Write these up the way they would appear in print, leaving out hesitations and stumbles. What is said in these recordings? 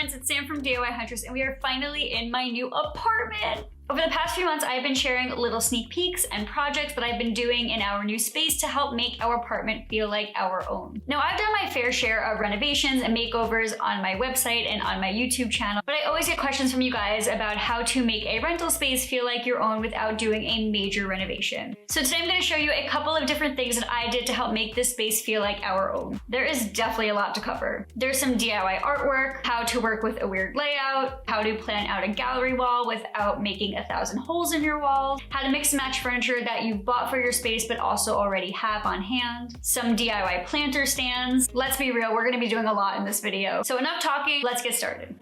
friends, it's Sam from DIY Huntress, and we are finally in my new apartment. Over the past few months, I've been sharing little sneak peeks and projects that I've been doing in our new space to help make our apartment feel like our own. Now, I've done my fair share of renovations and makeovers on my website and on my YouTube channel, but I always get questions from you guys about how to make a rental space feel like your own without doing a major renovation. So today I'm going to show you a couple of different things that I did to help make this space feel like our own. There is definitely a lot to cover. There's some DIY artwork, how to work with a weird layout, how to plan out a gallery wall without making 1,000 holes in your wall, how to mix and match furniture that you've bought for your space but also already have on hand, some DIY planter stands. Let's be real, we're going to be doing a lot in this video. So enough talking, let's get started.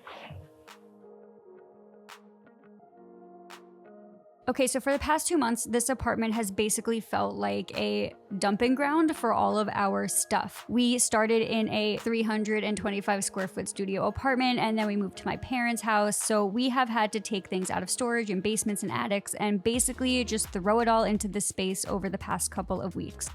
Okay, so for the past 2 months, this apartment has basically felt like a dumping ground for all of our stuff. We started in a 325 square foot studio apartment, and then we moved to my parents' house. So we have had to take things out of storage in basements and attics and basically just throw it all into this space over the past couple of weeks.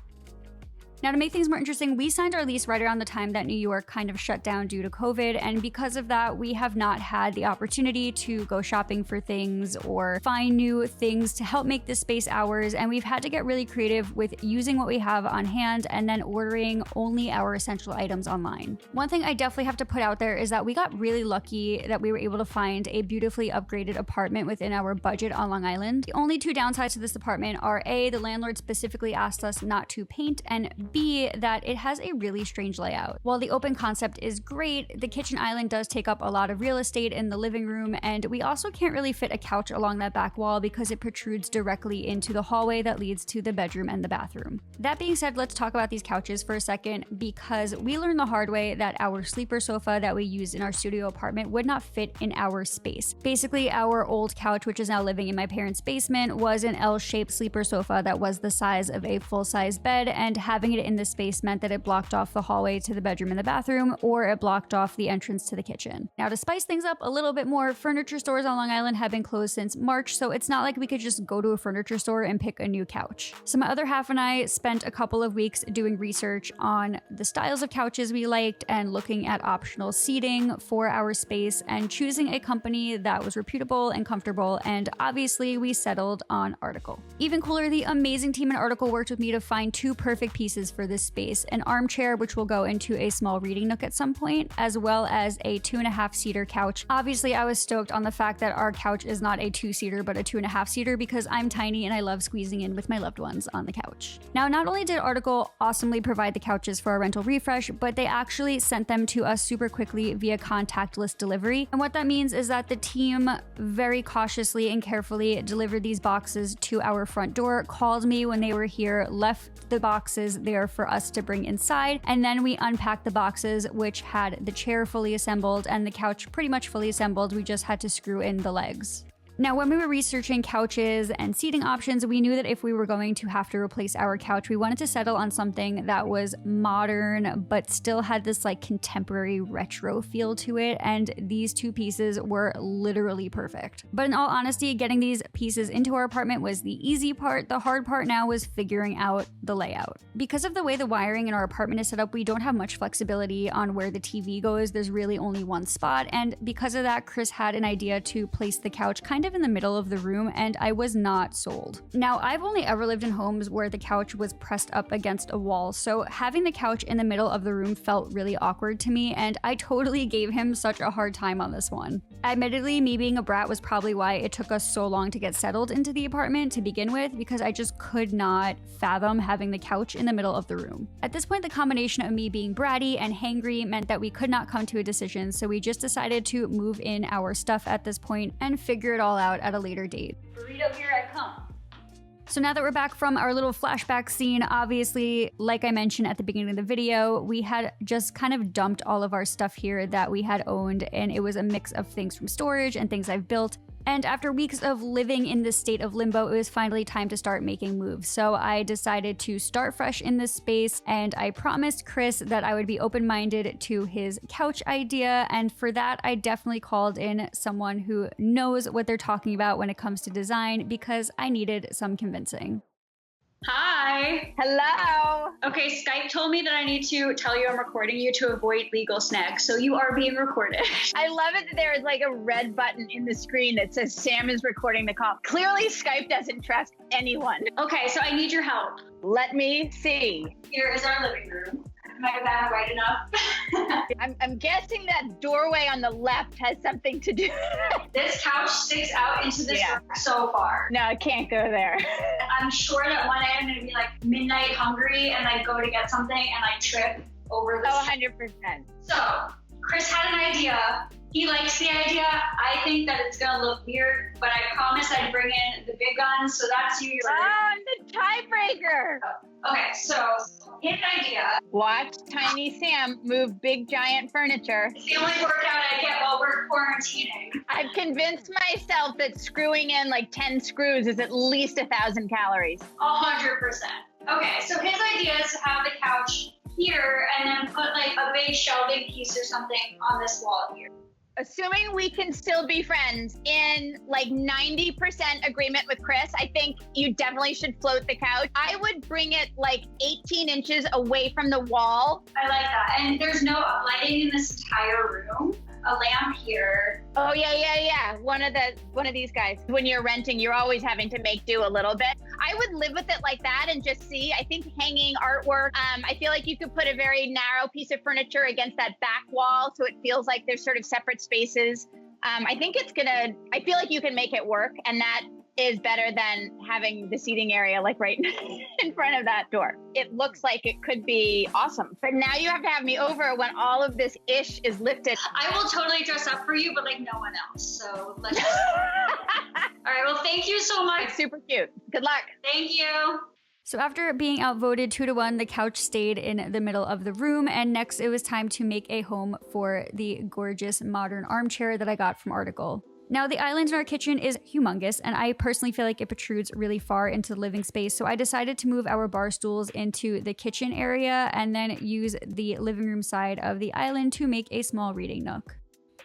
Now, to make things more interesting, we signed our lease right around the time that New York kind of shut down due to COVID, and because of that, we have not had the opportunity to go shopping for things or find new things to help make this space ours, and we've had to get really creative with using what we have on hand and then ordering only our essential items online. One thing I definitely have to put out there is that we got really lucky that we were able to find a beautifully upgraded apartment within our budget on Long Island. The only two downsides to this apartment are A, the landlord specifically asked us not to paint, and B, that it has a really strange layout. While the open concept is great, the kitchen island does take up a lot of real estate in the living room, and we also can't really fit a couch along that back wall because it protrudes directly into the hallway that leads to the bedroom and the bathroom. That being said, let's talk about these couches for a second, because we learned the hard way that our sleeper sofa that we used in our studio apartment would not fit in our space. Basically, our old couch, which is now living in my parents' basement, was an L-shaped sleeper sofa that was the size of a full-size bed, and having it in the space meant that it blocked off the hallway to the bedroom and the bathroom, or it blocked off the entrance to the kitchen. Now, to spice things up a little bit more, furniture stores on Long Island have been closed since March, so it's not like we could just go to a furniture store and pick a new couch. So my other half and I spent a couple of weeks doing research on the styles of couches we liked and looking at optional seating for our space and choosing a company that was reputable and comfortable, and obviously we settled on Article. Even cooler, the amazing team in Article worked with me to find two perfect pieces for this space: an armchair, which will go into a small reading nook at some point, as well as a 2.5-seater couch. Obviously, I was stoked on the fact that our couch is not a 2-seater, but a 2.5-seater, because I'm tiny and I love squeezing in with my loved ones on the couch. Now, not only did Article awesomely provide the couches for our rental refresh, but they actually sent them to us super quickly via contactless delivery. And what that means is that the team very cautiously and carefully delivered these boxes to our front door, called me when they were here, left the boxes there for us to bring inside, and then we unpacked the boxes, which had the chair fully assembled and the couch pretty much fully assembled. We just had to screw in the legs. Now, when we were researching couches and seating options, we knew that if we were going to have to replace our couch, we wanted to settle on something that was modern, but still had this like contemporary retro feel to it, and these two pieces were literally perfect. But in all honesty, getting these pieces into our apartment was the easy part. The hard part now was figuring out the layout. Because of the way the wiring in our apartment is set up, we don't have much flexibility on where the TV goes. There's really only one spot, and because of that, Chris had an idea to place the couch kind of in the middle of the room, and I was not sold. Now, I've only ever lived in homes where the couch was pressed up against a wall, so having the couch in the middle of the room felt really awkward to me, and I totally gave him such a hard time on this one. Admittedly, me being a brat was probably why it took us so long to get settled into the apartment to begin with, because I just could not fathom having the couch in the middle of the room. At this point, the combination of me being bratty and hangry meant that we could not come to a decision, so we just decided to move in our stuff at this point and figure it all out at a later date. Burrito, here I come. So now that we're back from our little flashback scene, obviously, like I mentioned at the beginning of the video, we had just kind of dumped all of our stuff here that we had owned, and it was a mix of things from storage and things I've built. And after weeks of living in this state of limbo, it was finally time to start making moves. So I decided to start fresh in this space, and I promised Chris that I would be open-minded to his couch idea. And for that, I definitely called in someone who knows what they're talking about when it comes to design, because I needed some convincing. Hi. Hello. Okay, Skype told me that I need to tell you I'm recording you to avoid legal snags, so you are being recorded. I love it that there is like a red button in the screen that says Sam is recording the call. Clearly, Skype doesn't trust anyone. Okay, so I need your help. Let me see. Here is our living room. Am I that right enough? I'm guessing that doorway on the left has something to do. This couch sticks out into this room so far. No, I can't go there. I'm sure that one day I'm going to be like midnight hungry and I go to get something and I trip over this. Oh, 100%. So, Chris had an idea. He likes the idea. I think that it's going to look weird, but I promised I'd bring in the big guns, so that's you. I'm the tiebreaker. Okay, so his idea. Watch Tiny Sam move big giant furniture. It's the only workout I get while we're quarantining. I've convinced myself that screwing in like 10 screws is at least 1,000 calories. 100%. Okay, so his idea is to have the couch here and then put like a big shelving piece or something on this wall here. Assuming we can still be friends, in like 90% agreement with Chris, I think you definitely should float the couch. I would bring it like 18 inches away from the wall. I like that. And there's no lighting in this entire room. A lamp here. Oh yeah. One of these guys. When you're renting, you're always having to make do a little bit. I would live with it like that and just see. I think hanging artwork. I feel like you could put a very narrow piece of furniture against that back wall, so it feels like there's sort of separate spaces. I feel like you can make it work, and that is better than having the seating area like right in front of that door. It looks like it could be awesome. But now you have to have me over when all of this ish is lifted. I will totally dress up for you, but like no one else. So let's just... All right, well, thank you so much. It's super cute. Good luck. Thank you. So after being outvoted 2-1, the couch stayed in the middle of the room, and next it was time to make a home for the gorgeous modern armchair that I got from Article. Now, the island in our kitchen is humongous, and I personally feel like it protrudes really far into the living space, so I decided to move our bar stools into the kitchen area and then use the living room side of the island to make a small reading nook.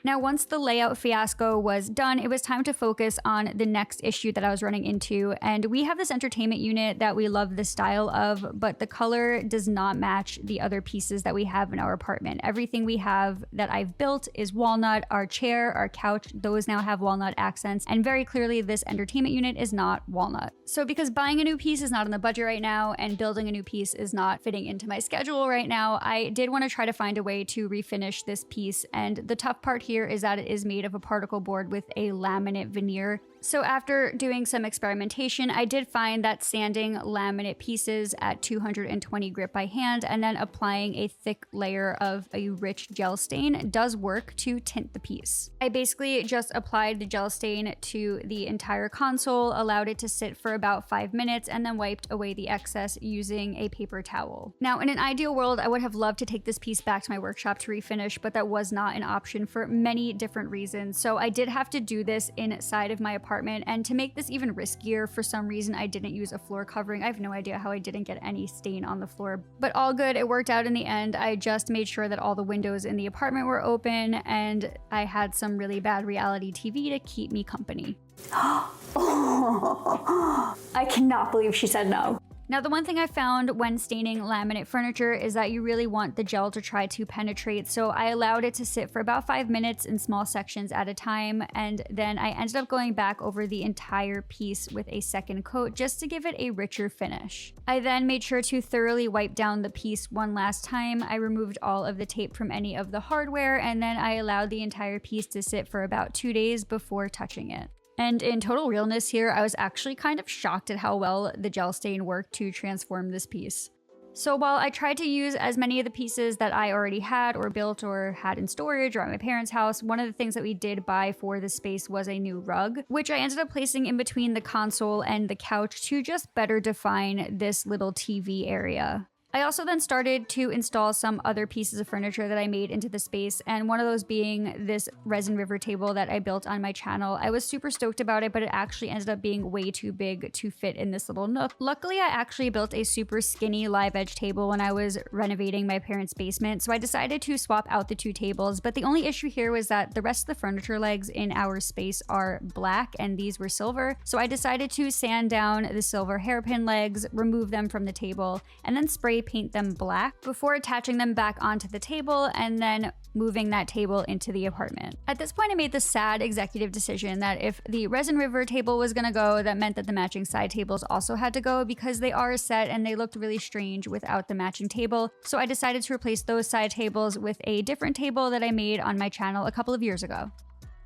Now, once the layout fiasco was done, it was time to focus on the next issue that I was running into. And we have this entertainment unit that we love the style of, but the color does not match the other pieces that we have in our apartment. Everything we have that I've built is walnut. Our chair, our couch, those now have walnut accents. And very clearly, this entertainment unit is not walnut. So because buying a new piece is not in the budget right now and building a new piece is not fitting into my schedule right now, I did want to try to find a way to refinish this piece. And the tough part here is that it is made of a particle board with a laminate veneer. So after doing some experimentation, I did find that sanding laminate pieces at 220 grit by hand and then applying a thick layer of a rich gel stain does work to tint the piece. I basically just applied the gel stain to the entire console, allowed it to sit for about 5 minutes, and then wiped away the excess using a paper towel. Now, in an ideal world, I would have loved to take this piece back to my workshop to refinish, but that was not an option for many different reasons. So I did have to do this inside of my apartment, and to make this even riskier, for some reason I didn't use a floor covering. I have no idea how I didn't get any stain on the floor, but all good. It worked out in the end. I just made sure that all the windows in the apartment were open, and I had some really bad reality TV to keep me company. I cannot believe she said no. Now, the one thing I found when staining laminate furniture is that you really want the gel to try to penetrate, so I allowed it to sit for about 5 minutes in small sections at a time, and then I ended up going back over the entire piece with a second coat just to give it a richer finish. I then made sure to thoroughly wipe down the piece one last time. I removed all of the tape from any of the hardware, and then I allowed the entire piece to sit for about 2 days before touching it. And in total realness here, I was actually kind of shocked at how well the gel stain worked to transform this piece. So while I tried to use as many of the pieces that I already had or built or had in storage or at my parents' house, one of the things that we did buy for this space was a new rug, which I ended up placing in between the console and the couch to just better define this little TV area. I also then started to install some other pieces of furniture that I made into the space, and one of those being this resin river table that I built on my channel. I was super stoked about it, but it actually ended up being way too big to fit in this little nook. Luckily, I actually built a super skinny live edge table when I was renovating my parents' basement, so I decided to swap out the two tables, but the only issue here was that the rest of the furniture legs in our space are black and these were silver, so I decided to sand down the silver hairpin legs, remove them from the table, and then spray paint them black before attaching them back onto the table and then moving that table into the apartment. At this point, I made the sad executive decision that if the resin river table was gonna go, that meant that the matching side tables also had to go because they are a set and they looked really strange without the matching table. So I decided to replace those side tables with a different table that I made on my channel a couple of years ago.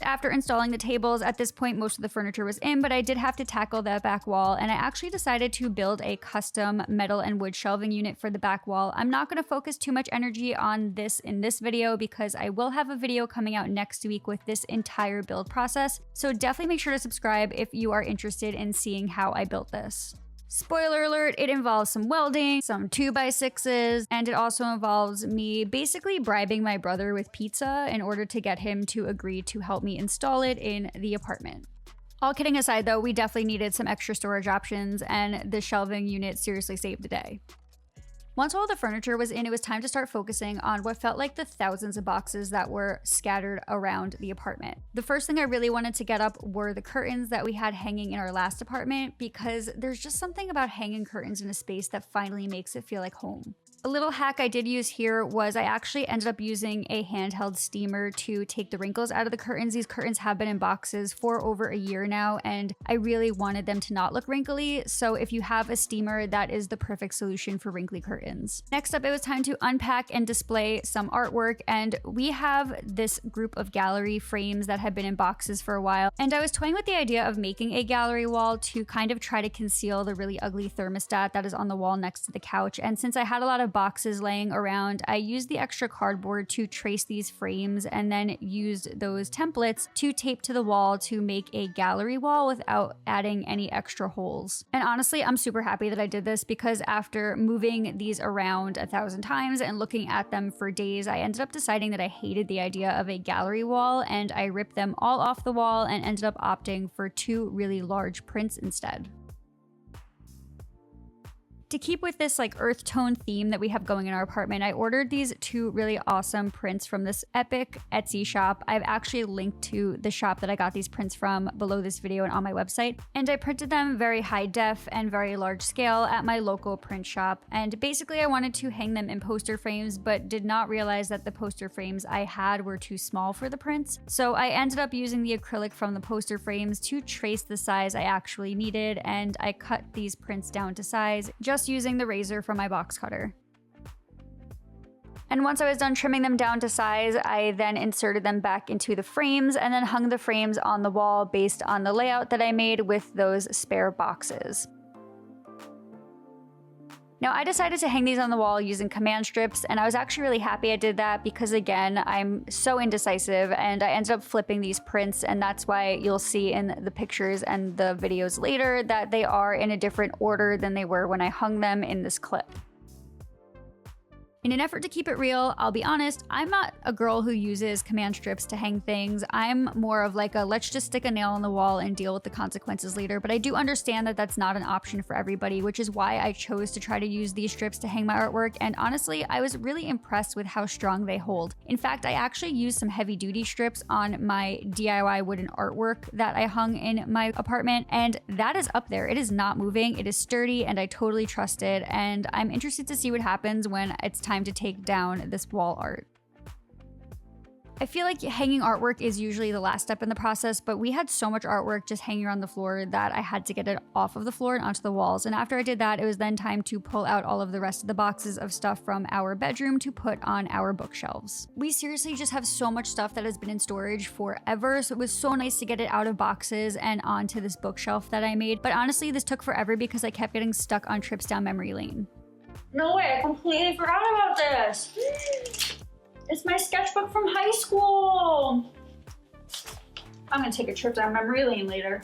After installing the tables, at this point most of the furniture was in, but I did have to tackle that back wall, and I actually decided to build a custom metal and wood shelving unit for the back wall. I'm not going to focus too much energy on this in this video because I will have a video coming out next week with this entire build process, so definitely make sure to subscribe if you are interested in seeing how I built this. Spoiler alert, it involves some welding, some 2x6s, and it also involves me basically bribing my brother with pizza in order to get him to agree to help me install it in the apartment. All kidding aside though, we definitely needed some extra storage options, and the shelving unit seriously saved the day. Once all the furniture was in, it was time to start focusing on what felt like the thousands of boxes that were scattered around the apartment. The first thing I really wanted to get up were the curtains that we had hanging in our last apartment, because there's just something about hanging curtains in a space that finally makes it feel like home. A little hack I did use here was I actually ended up using a handheld steamer to take the wrinkles out of the curtains. These curtains have been in boxes for over a year now, and I really wanted them to not look wrinkly, so if you have a steamer, that is the perfect solution for wrinkly curtains. Next up, it was time to unpack and display some artwork, and we have this group of gallery frames that had been in boxes for a while, and I was toying with the idea of making a gallery wall to kind of try to conceal the really ugly thermostat that is on the wall next to the couch, and since I had a lot of boxes laying around, I used the extra cardboard to trace these frames and then used those templates to tape to the wall to make a gallery wall without adding any extra holes. And honestly, I'm super happy that I did this because after moving these around 1,000 times and looking at them for days, I ended up deciding that I hated the idea of a gallery wall, and I ripped them all off the wall and ended up opting for two really large prints instead. To keep with this like earth tone theme that we have going in our apartment, I ordered these two really awesome prints from this epic Etsy shop. I've actually linked to the shop that I got these prints from below this video and on my website. And I printed them very high def and very large scale at my local print shop. And basically I wanted to hang them in poster frames, but did not realize that the poster frames I had were too small for the prints. So I ended up using the acrylic from the poster frames to trace the size I actually needed, and I cut these prints down to size just using the razor from my box cutter. And once I was done trimming them down to size, I then inserted them back into the frames and then hung the frames on the wall based on the layout that I made with those spare boxes. Now, I decided to hang these on the wall using command strips, and I was actually really happy I did that because, again, I'm so indecisive, and I ended up flipping these prints, and that's why you'll see in the pictures and the videos later that they are in a different order than they were when I hung them in this clip. In an effort to keep it real, I'll be honest, I'm not a girl who uses command strips to hang things. I'm more of like a let's just stick a nail on the wall and deal with the consequences later, but I do understand that that's not an option for everybody, which is why I chose to try to use these strips to hang my artwork, and honestly, I was really impressed with how strong they hold. In fact, I actually used some heavy-duty strips on my DIY wooden artwork that I hung in my apartment, and that is up there. It is not moving, it is sturdy, and I totally trust it, and I'm interested to see what happens when it's time to take down this wall art. I feel like hanging artwork is usually the last step in the process, but we had so much artwork just hanging around the floor that I had to get it off of the floor and onto the walls. And after I did that, it was then time to pull out all of the rest of the boxes of stuff from our bedroom to put on our bookshelves. We seriously just have so much stuff that has been in storage forever, so it was so nice to get it out of boxes and onto this bookshelf that I made. But honestly, this took forever because I kept getting stuck on trips down memory lane. No way, I completely forgot about this. It's my sketchbook from high school. I'm gonna take a trip down memory lane later.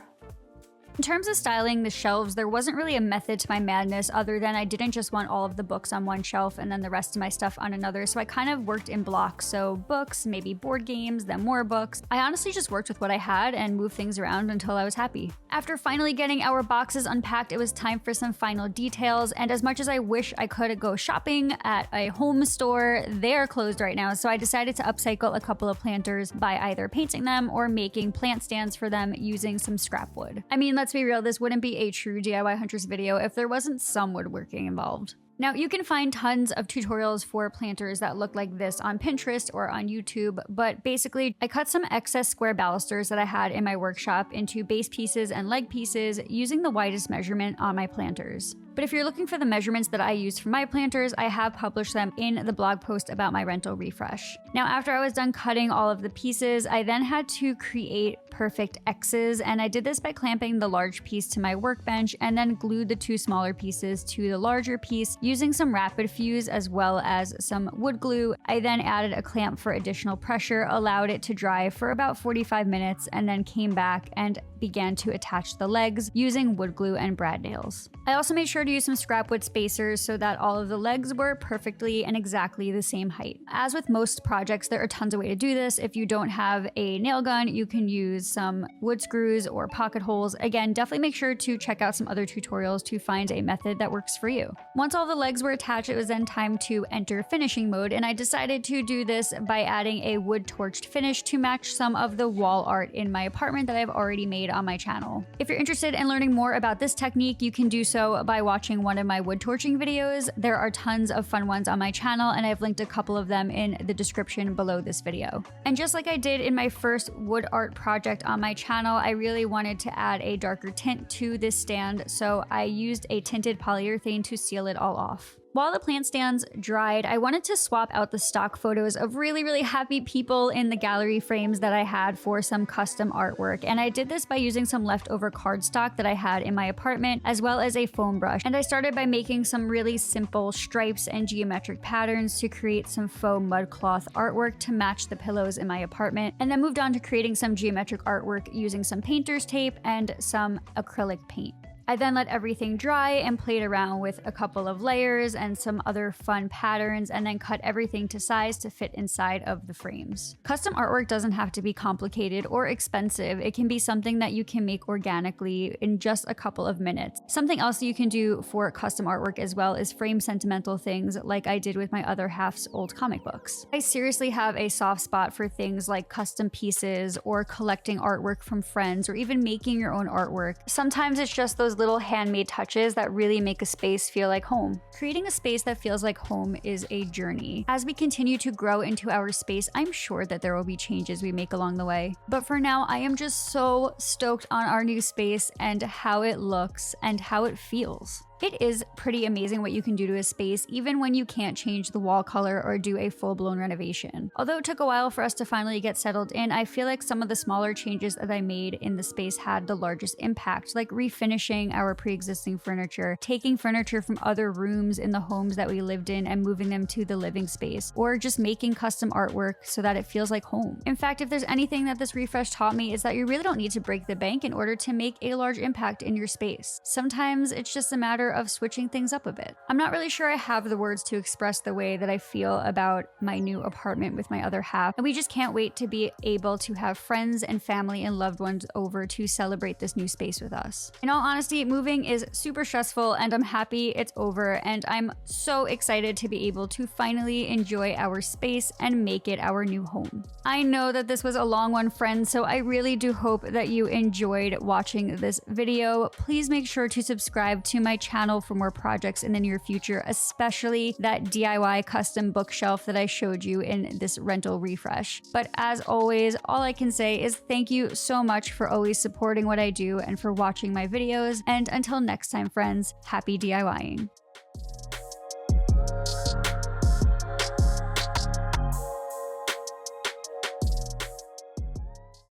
In terms of styling the shelves, there wasn't really a method to my madness other than I didn't just want all of the books on one shelf and then the rest of my stuff on another, so I kind of worked in blocks. So books, maybe board games, then more books. I honestly just worked with what I had and moved things around until I was happy. After finally getting our boxes unpacked, it was time for some final details, and as much as I wish I could go shopping at a home store, they are closed right now, so I decided to upcycle a couple of planters by either painting them or making plant stands for them using some scrap wood. I mean, let's be real, this wouldn't be a true DIY Hunters video if there wasn't some woodworking involved. Now, you can find tons of tutorials for planters that look like this on Pinterest or on YouTube, but basically, I cut some excess square balusters that I had in my workshop into base pieces and leg pieces using the widest measurement on my planters. But if you're looking for the measurements that I use for my planters, I have published them in the blog post about my rental refresh. Now, after I was done cutting all of the pieces, I then had to create perfect X's, and I did this by clamping the large piece to my workbench and then glued the two smaller pieces to the larger piece using some rapid fuse as well as some wood glue. I then added a clamp for additional pressure, allowed it to dry for about 45 minutes, and then came back and began to attach the legs using wood glue and brad nails. I also made sure to use some scrap wood spacers so that all of the legs were perfectly and exactly the same height. As with most projects, there are tons of ways to do this. If you don't have a nail gun, you can use some wood screws or pocket holes. Again, definitely make sure to check out some other tutorials to find a method that works for you. Once all the legs were attached, it was then time to enter finishing mode, and I decided to do this by adding a wood torched finish to match some of the wall art in my apartment that I've already made on my channel. If you're interested in learning more about this technique, you can do so by watching one of my wood torching videos. There are tons of fun ones on my channel, and I've linked a couple of them in the description below this video. And just like I did in my first wood art project on my channel, I really wanted to add a darker tint to this stand, so I used a tinted polyurethane to seal it all off. While the plant stands dried, I wanted to swap out the stock photos of really happy people in the gallery frames that I had for some custom artwork, and I did this by using some leftover cardstock that I had in my apartment as well as a foam brush. And I started by making some really simple stripes and geometric patterns to create some faux mud cloth artwork to match the pillows in my apartment, and then moved on to creating some geometric artwork using some painter's tape and some acrylic paint. I then let everything dry and played around with a couple of layers and some other fun patterns, and then cut everything to size to fit inside of the frames. Custom artwork doesn't have to be complicated or expensive. It can be something that you can make organically in just a couple of minutes. Something else you can do for custom artwork as well is frame sentimental things like I did with my other half's old comic books. I seriously have a soft spot for things like custom pieces or collecting artwork from friends or even making your own artwork. Sometimes it's just those little handmade touches that really make a space feel like home. Creating a space that feels like home is a journey. As we continue to grow into our space, I'm sure that there will be changes we make along the way. But for now, I am just so stoked on our new space and how it looks and how it feels. It is pretty amazing what you can do to a space, even when you can't change the wall color or do a full-blown renovation. Although it took a while for us to finally get settled in, I feel like some of the smaller changes that I made in the space had the largest impact, like refinishing our pre-existing furniture, taking furniture from other rooms in the homes that we lived in and moving them to the living space, or just making custom artwork so that it feels like home. In fact, if there's anything that this refresh taught me, is that you really don't need to break the bank in order to make a large impact in your space. Sometimes it's just a matter of switching things up a bit. I'm not really sure I have the words to express the way that I feel about my new apartment with my other half, and we just can't wait to be able to have friends and family and loved ones over to celebrate this new space with us. In all honesty, moving is super stressful, and I'm happy it's over, and I'm so excited to be able to finally enjoy our space and make it our new home. I know that this was a long one, friends, so I really do hope that you enjoyed watching this video. Please make sure to subscribe to my channel for more projects in the near future, especially that DIY custom bookshelf that I showed you in this rental refresh. But as always, all I can say is thank you so much for always supporting what I do and for watching my videos. And until next time, friends, happy DIYing.